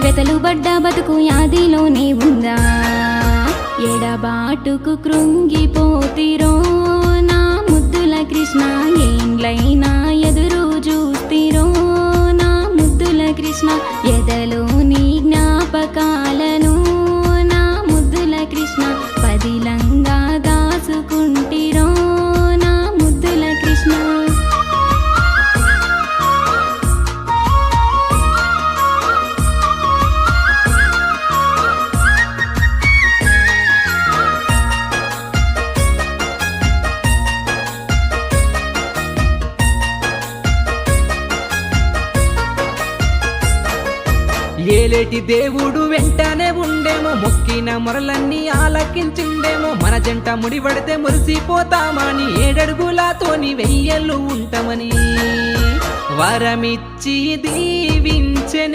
వెతలు బడ్డ బతుకు యాదిలోనే ఉందా ఎడబాటుకు కృంగిపోతిరో నా ముద్దుల కృష్ణ ఏండ్లైనా ఎదురు చూస్తిరో నా ముద్దుల కృష్ణ ఎదలో నీ జ్ఞాపకాలను నా ముద్దుల కృష్ణ పదిలంగా దాసుకుంటిరో నా ముద్దుల కృష్ణ ఏలేటి దేవుడు వెంటనే ఉండేమో మొక్కిన మొరలన్నీ ఆలకించిండేమో మన జంట ముడిపడితే మురిసిపోతామని 7 అడుగులతోని 1000 ఉంటామని వరమిచ్చి దీవించె